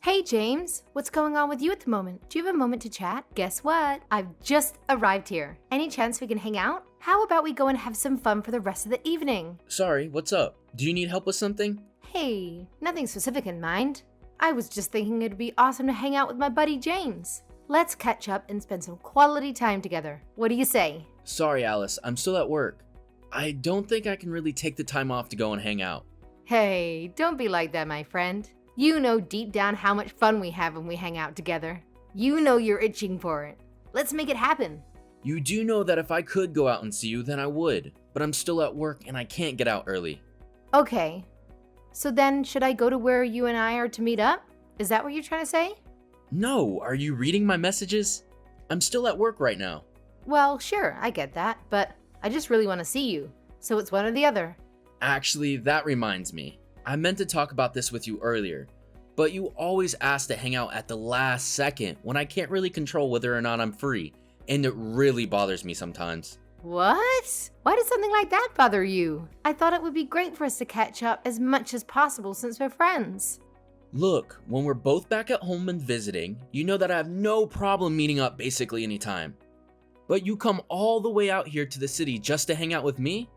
Hey James, what's going on with you at the moment? Do you have a moment to chat? Guess what? I've just arrived here. Any chance we can hang out? How about we go and have some fun for the rest of the evening? Sorry, what's up? Do you need help with something? Hey, nothing specific in mind. I was just thinking it'd be awesome to hang out with my buddy James. Let's catch up and spend some quality time together. What do you say? Sorry, Alice, I'm still at work. I don't think I can really take the time off to go and hang out. Hey, don't be like that, my friend. You know deep down how much fun we have when we hang out together. You know you're itching for it. Let's make it happen. You do know that if I could go out and see you, then I would. But I'm still at work and I can't get out early. Okay. So then, should I go to where you and I are to meet up? Is that what you're trying to say? No, are you reading my messages? I'm still at work right now. Well, sure, I get that, but I just really want to see you. So it's one or the other. Actually, that reminds me. I meant to talk about this with you earlier, but you always ask to hang out at the last second when I can't really control whether or not I'm free, and it really bothers me sometimes. What? Why does something like that bother you? I thought it would be great for us to catch up as much as possible since we're friends. Look, when we're both back at home and visiting, you know that I have no problem meeting up basically anytime. But you come all the way out here to the city just to hang out with me?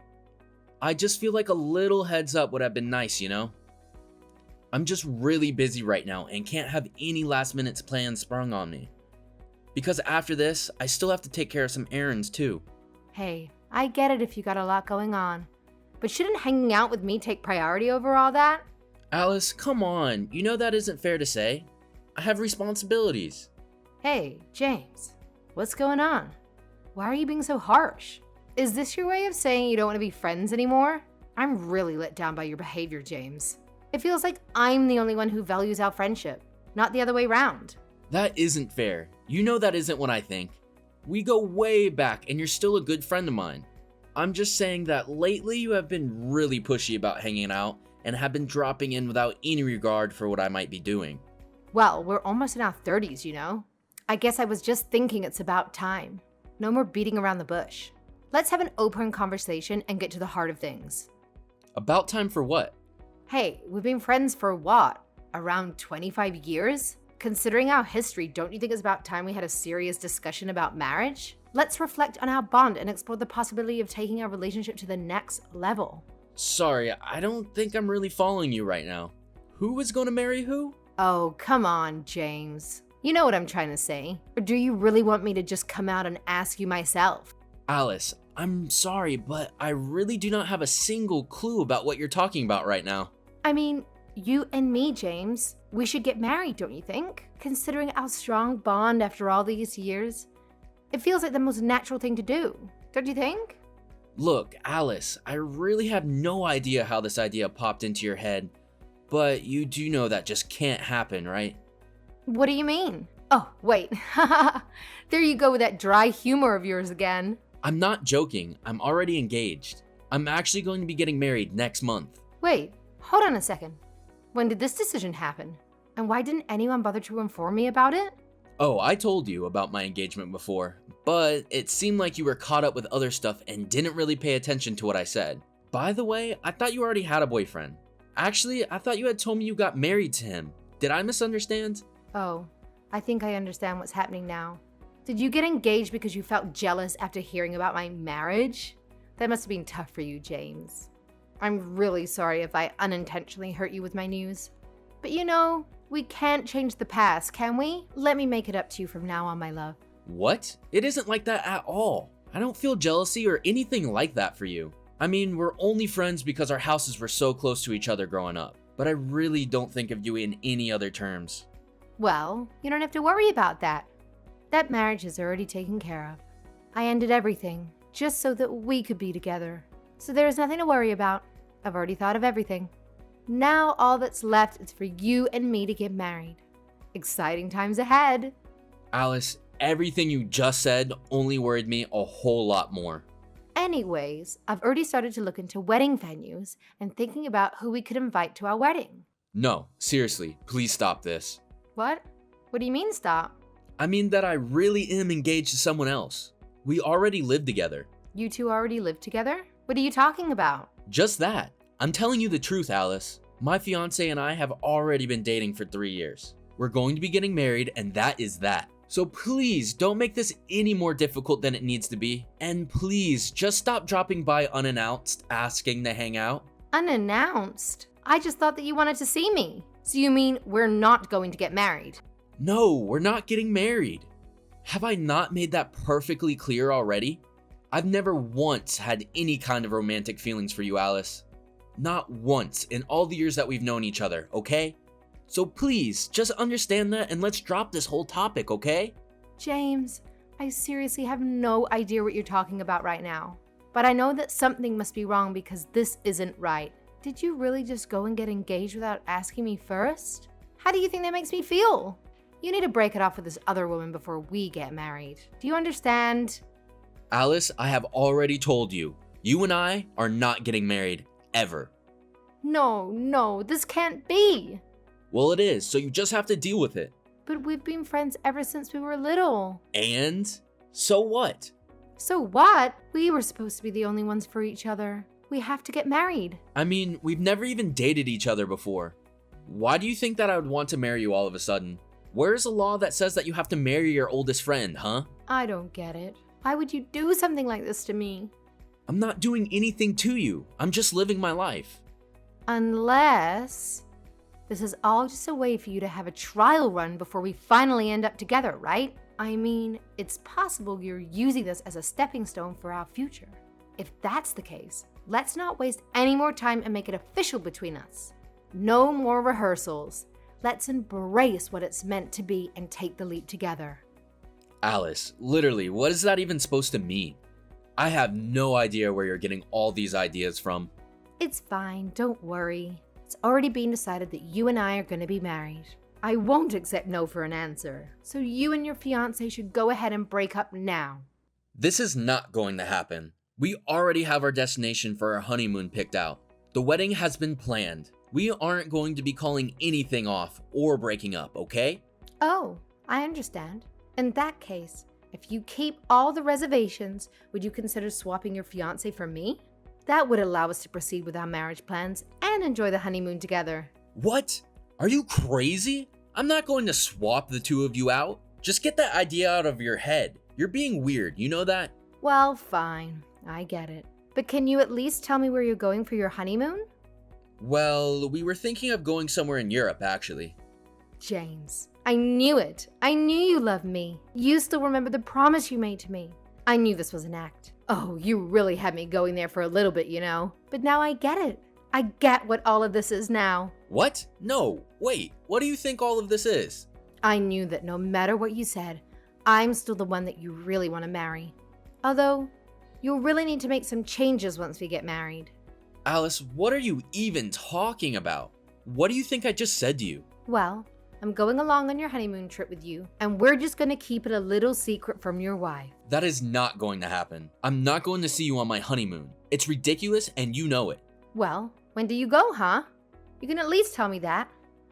I just feel like a little heads up would have been nice, you know? I'm just really busy right now and can't have any last minute plans sprung on me. Because after this, I still have to take care of some errands too. Hey, I get it if you got a lot going on. But shouldn't hanging out with me take priority over all that? Alice, come on, you know that isn't fair to say. I have responsibilities. Hey, James, what's going on? Why are you being so harsh? Is this your way of saying you don't want to be friends anymore? I'm really let down by your behavior, James. It feels like I'm the only one who values our friendship, not the other way round. That isn't fair. You know that isn't what I think. We go way back and you're still a good friend of mine. I'm just saying that lately you have been really pushy about hanging out and have been dropping in without any regard for what I might be doing. Well, we're almost in our 30s, you know? I guess I was just thinking it's about time. No more beating around the bush. Let's have an open conversation and get to the heart of things. About time for what? Hey, we've been friends for what? Around 25 years? Considering our history, don't you think it's about time we had a serious discussion about marriage? Let's reflect on our bond and explore the possibility of taking our relationship to the next level. Sorry, I don't think I'm really following you right now. Who is going to marry who? Oh, come on, James. You know what I'm trying to say. Or do you really want me to just come out and ask you myself? Alice, I'm sorry, but I really do not have a single clue about what you're talking about right now. I mean, you and me, James. We should get married, don't you think? Considering our strong bond after all these years. It feels like the most natural thing to do, don't you think? Look, Alice, I really have no idea how this idea popped into your head, but you do know that just can't happen, right? What do you mean? Oh, wait. There you go with that dry humor of yours again. I'm not joking. I'm already engaged. I'm actually going to be getting married next month. Wait, hold on a second. When did this decision happen? And why didn't anyone bother to inform me about it? Oh, I told you about my engagement before, but it seemed like you were caught up with other stuff and didn't really pay attention to what I said. By the way, I thought you already had a boyfriend. Actually, I thought you had told me you got married to him. Did I misunderstand? Oh, I think I understand what's happening now. Did you get engaged because you felt jealous after hearing about my marriage? That must have been tough for you, James. I'm really sorry if I unintentionally hurt you with my news. But you know, we can't change the past, can we? Let me make it up to you from now on, my love. What? It isn't like that at all. I don't feel jealousy or anything like that for you. I mean, we're only friends because our houses were so close to each other growing up. But I really don't think of you in any other terms. Well, you don't have to worry about that. That marriage is already taken care of. I ended everything just so that we could be together. So there is nothing to worry about. I've already thought of everything. Now all that's left is for you and me to get married. Exciting times ahead. Alice, everything you just said only worried me a whole lot more. Anyways, I've already started to look into wedding venues and thinking about who we could invite to our wedding. No, seriously, please stop this. What? What do you mean stop? I mean that I really am engaged to someone else. We already live together. You two already live together? What are you talking about? Just that. I'm telling you the truth, Alice. My fiancé and I have already been dating for 3 years. We're going to be getting married, and that is that. So please don't make this any more difficult than it needs to be. And please just stop dropping by unannounced, asking to hang out. Unannounced? I just thought that you wanted to see me. So you mean we're not going to get married? No, we're not getting married. Have I not made that perfectly clear already? I've never once had any kind of romantic feelings for you, Alice. Not once in all the years that we've known each other, okay? So please, just understand that and let's drop this whole topic, okay? James, I seriously have no idea what you're talking about right now. But I know that something must be wrong because this isn't right. Did you really just go and get engaged without asking me first? How do you think that makes me feel? You need to break it off with this other woman before we get married. Do you understand? Alice, I have already told you. You and I are not getting married, ever. No, this can't be. Well, it is, so you just have to deal with it. But we've been friends ever since we were little. And? So what? So what? We were supposed to be the only ones for each other. We have to get married. I mean, we've never even dated each other before. Why do you think that I would want to marry you all of a sudden? Where's the law that says that you have to marry your oldest friend, huh? I don't get it. Why would you do something like this to me? I'm not doing anything to you. I'm just living my life. Unless this is all just a way for you to have a trial run before we finally end up together, right? I mean, it's possible you're using this as a stepping stone for our future. If that's the case, let's not waste any more time and make it official between us. No more rehearsals. Let's embrace what it's meant to be and take the leap together. Alice, literally, what is that even supposed to mean? I have no idea where you're getting all these ideas from. It's fine, don't worry. It's already been decided that you and I are going to be married. I won't accept no for an answer. So you and your fiancé should go ahead and break up now. This is not going to happen. We already have our destination for our honeymoon picked out. The wedding has been planned. We aren't going to be calling anything off or breaking up, okay? Oh, I understand. In that case, if you keep all the reservations, would you consider swapping your fiancé for me? That would allow us to proceed with our marriage plans and enjoy the honeymoon together. What? Are you crazy? I'm not going to swap the two of you out. Just get that idea out of your head. You're being weird, you know that? Well, fine. I get it. But can you at least tell me where you're going for your honeymoon? Well, we were thinking of going somewhere in Europe, actually. James, I knew it. I knew you loved me. You still remember the promise you made to me. I knew this was an act. Oh, you really had me going there for a little bit, you know. But now I get it. I get what all of this is now. What? No, wait, what do you think all of this is? I knew that no matter what you said, I'm still the one that you really want to marry. Although, you'll really need to make some changes once we get married. Alice, what are you even talking about? What do you think I just said to you? Well, I'm going along on your honeymoon trip with you, and we're just going to keep it a little secret from your wife. That is not going to happen. I'm not going to see you on my honeymoon. It's ridiculous and you know it. Well, when do you go, huh? You can at least tell me that.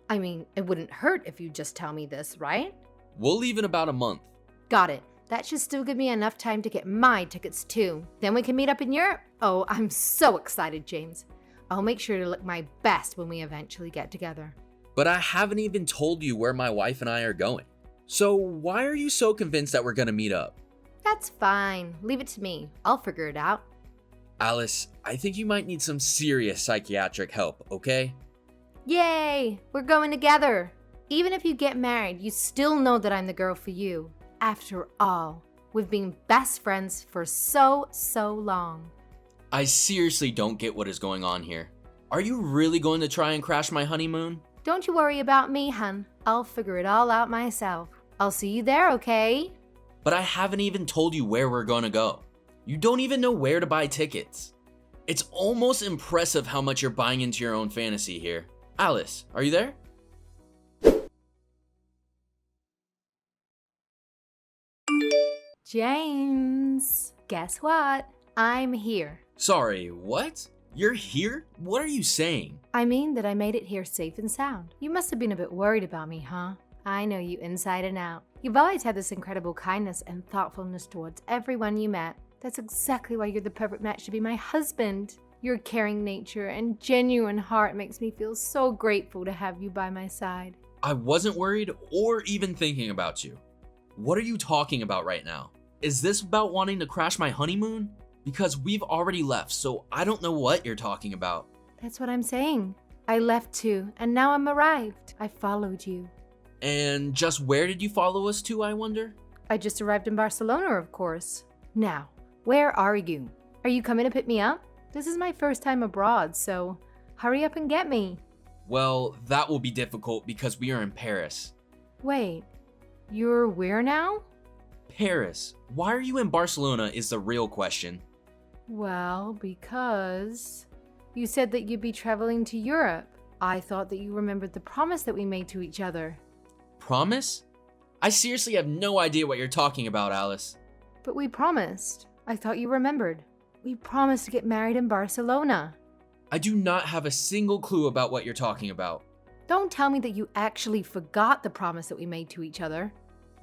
I mean, it wouldn't hurt if you just tell me this, right? We'll leave in about a month. Got it. That should still give me enough time to get my tickets too. Then we can meet up in Europe. Oh, I'm so excited, James. I'll make sure to look my best when we eventually get together. But I haven't even told you where my wife and I are going. So why are you so convinced that we're gonna meet up? That's fine. Leave it to me. I'll figure it out. Alice, I think you might need some serious psychiatric help, okay? Yay! We're going together. Even if you get married, you still know that I'm the girl for you. After all, we've been best friends for so long. I seriously don't get what is going on here. Are you really going to try and crash my honeymoon? Don't you worry about me, hun. I'll figure it all out myself. I'll see you there, okay? But I haven't even told you where we're gonna go. You don't even know where to buy tickets. It's almost impressive how much you're buying into your own fantasy here. Alice, are you there? James, guess what? I'm here. Sorry, what? You're here? What are you saying? I mean that I made it here safe and sound. You must have been a bit worried about me, huh? I know you inside and out. You've always had this incredible kindness and thoughtfulness towards everyone you met. That's exactly why you're the perfect match to be my husband. Your caring nature and genuine heart makes me feel so grateful to have you by my side. I wasn't worried or even thinking about you. What are you talking about right now? Is this about wanting to crash my honeymoon? Because we've already left, so I don't know what you're talking about. That's what I'm saying. I left too, and now I'm arrived. I followed you. And just where did you follow us to, I wonder? I just arrived in Barcelona, of course. Now, where are you? Are you coming to pick me up? This is my first time abroad, so hurry up and get me. Well, that will be difficult because we are in Paris. Wait, you're where now? Paris. Why are you in Barcelona is the real question. Well, because you said that you'd be traveling to Europe. I thought that you remembered the promise that we made to each other. Promise? I seriously have no idea what you're talking about, Alice. But we promised. I thought you remembered. We promised to get married in Barcelona. I do not have a single clue about what you're talking about. Don't tell me that you actually forgot the promise that we made to each other.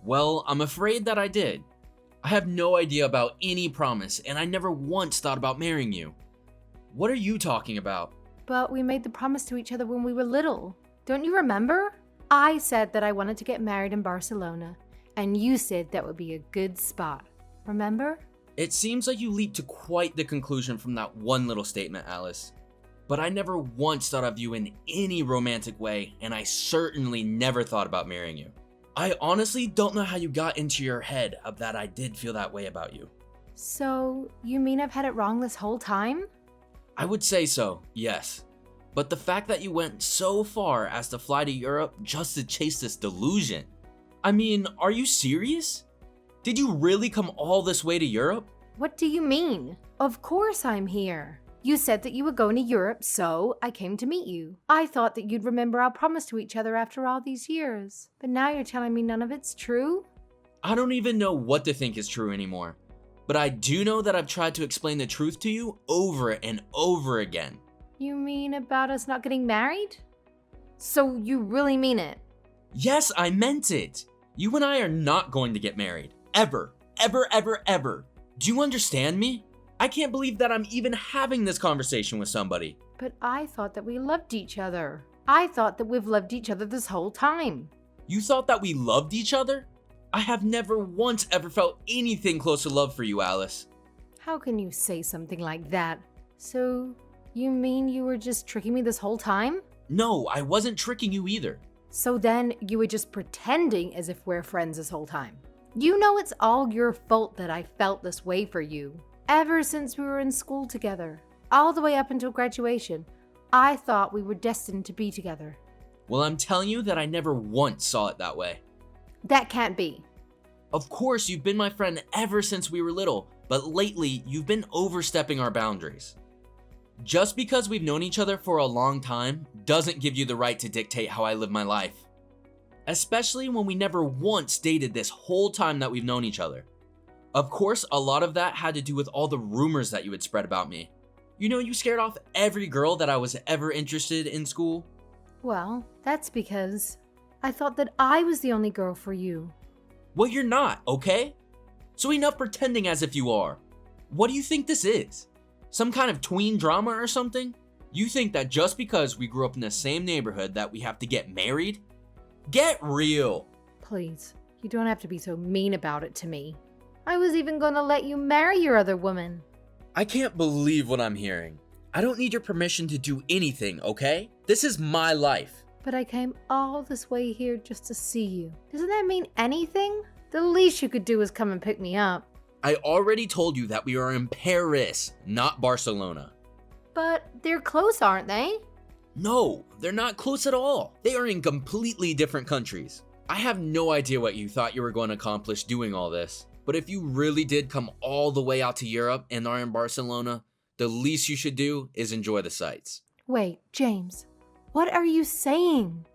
Well, I'm afraid that I did. I have no idea about any promise, and I never once thought about marrying you. What are you talking about? But we made the promise to each other when we were little. Don't you remember? I said that I wanted to get married in Barcelona, and you said that would be a good spot. Remember? It seems like you leaped to quite the conclusion from that one little statement, Alice. But I never once thought of you in any romantic way, and I certainly never thought about marrying you. I honestly don't know how you got into your head of that I did feel that way about you. So, you mean I've had it wrong this whole time? I would say so, yes. But the fact that you went so far as to fly to Europe just to chase this delusion. I mean, are you serious? Did you really come all this way to Europe? What do you mean? Of course I'm here. You said that you were going to Europe, so I came to meet you. I thought that you'd remember our promise to each other after all these years. But now you're telling me none of it's true? I don't even know what to think is true anymore. But I do know that I've tried to explain the truth to you over and over again. You mean about us not getting married? So you really mean it? Yes, I meant it. You and I are not going to get married. Ever. Ever, ever, ever. Do you understand me? I can't believe that I'm even having this conversation with somebody. But I thought that we loved each other. I thought that we've loved each other this whole time. You thought that we loved each other? I have never once ever felt anything close to love for you, Alice. How can you say something like that? So, you mean you were just tricking me this whole time? No, I wasn't tricking you either. So then you were just pretending as if we're friends this whole time. You know it's all your fault that I felt this way for you. Ever since we were in school together, all the way up until graduation, I thought we were destined to be together. Well, I'm telling you that I never once saw it that way. That can't be. Of course, you've been my friend ever since we were little, but lately, you've been overstepping our boundaries. Just because we've known each other for a long time doesn't give you the right to dictate how I live my life. Especially when we never once dated this whole time that we've known each other. Of course, a lot of that had to do with all the rumors that you had spread about me. You know, you scared off every girl that I was ever interested in school. Well, that's because I thought that I was the only girl for you. Well, you're not, okay? So enough pretending as if you are. What do you think this is? Some kind of tween drama or something? You think that just because we grew up in the same neighborhood that we have to get married? Get real! Please, you don't have to be so mean about it to me. I was even gonna let you marry your other woman. I can't believe what I'm hearing. I don't need your permission to do anything, okay? This is my life. But I came all this way here just to see you. Doesn't that mean anything? The least you could do is come and pick me up. I already told you that we are in Paris, not Barcelona. But they're close, aren't they? No, they're not close at all. They are in completely different countries. I have no idea what you thought you were going to accomplish doing all this. But if you really did come all the way out to Europe and are in Barcelona, the least you should do is enjoy the sights. Wait, James, what are you saying?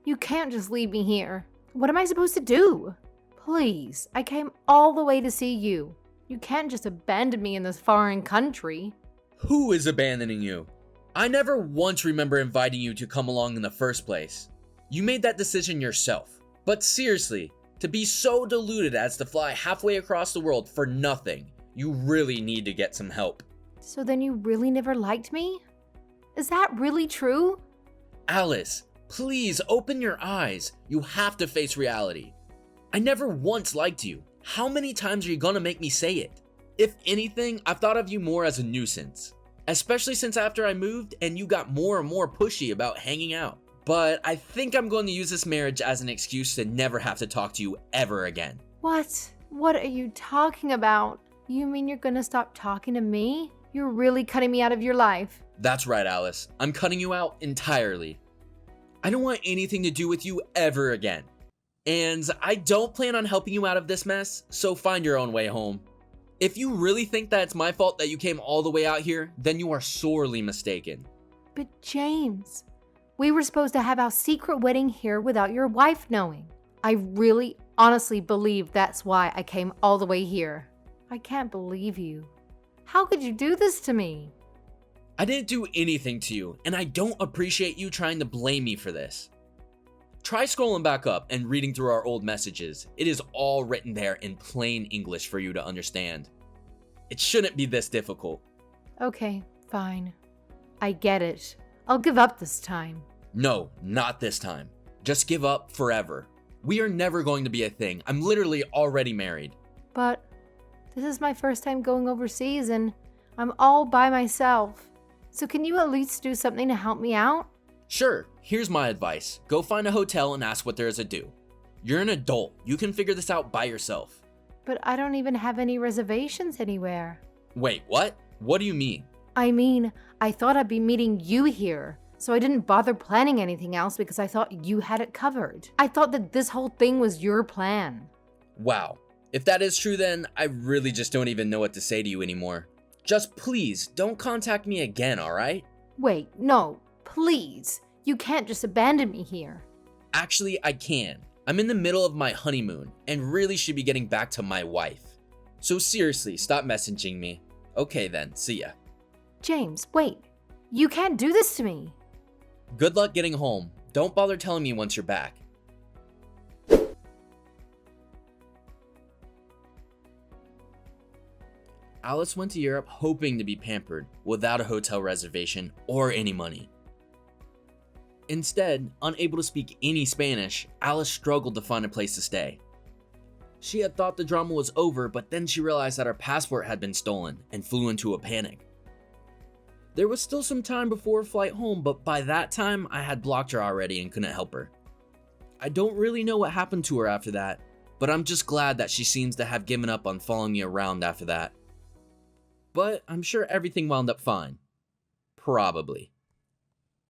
You can't just leave me here. What am I supposed to do? Please, I came all the way to see you. You can't just abandon me in this foreign country. Who is abandoning you? I never once remember inviting you to come along in the first place. You made that decision yourself. But seriously, to be so deluded as to fly halfway across the world for nothing, you really need to get some help. So then you really never liked me? Is that really true? Alice, Please open your eyes. You have to face reality. I never once liked you. How many times are you gonna make me say it? If anything, I've thought of you more as a nuisance. Especially since after I moved and you got more and more pushy about hanging out. But I think I'm going to use this marriage as an excuse to never have to talk to you ever again. What? What are you talking about? You mean you're gonna stop talking to me? You're really cutting me out of your life. That's right, Alice. I'm cutting you out entirely. I don't want anything to do with you ever again. And I don't plan on helping you out of this mess, so find your own way home. If you really think that it's my fault that you came all the way out here, then you are sorely mistaken. But James, we were supposed to have our secret wedding here without your wife knowing. I really, honestly believe that's why I came all the way here. I can't believe you. How could you do this to me? I didn't do anything to you, and I don't appreciate you trying to blame me for this. Try scrolling back up and reading through our old messages. It is all written there in plain English for you to understand. It shouldn't be this difficult. Okay, fine. I get it. I'll give up this time. No, not this time. Just give up forever. We are never going to be a thing. I'm literally already married. But this is my first time going overseas and I'm all by myself. So can you at least do something to help me out? Sure, here's my advice. Go find a hotel and ask what there is to do. You're an adult. You can figure this out by yourself. But I don't even have any reservations anywhere. Wait, what? What do you mean? I mean, I thought I'd be meeting you here, so I didn't bother planning anything else because I thought you had it covered. I thought that this whole thing was your plan. Wow. If that is true, then I really just don't even know what to say to you anymore. Just please, don't contact me again, alright? Wait, no, please. You can't just abandon me here. Actually, I can. I'm in the middle of my honeymoon and really should be getting back to my wife. So seriously, stop messaging me. Okay then, see ya. James, wait. You can't do this to me. Good luck getting home. Don't bother telling me once you're back. Alice went to Europe hoping to be pampered without a hotel reservation or any money. Instead, unable to speak any Spanish, Alice struggled to find a place to stay. She had thought the drama was over, but then she realized that her passport had been stolen and flew into a panic. There was still some time before her flight home, but by that time, I had blocked her already and couldn't help her. I don't really know what happened to her after that, but I'm just glad that she seems to have given up on following me around after that. But I'm sure everything wound up fine. Probably.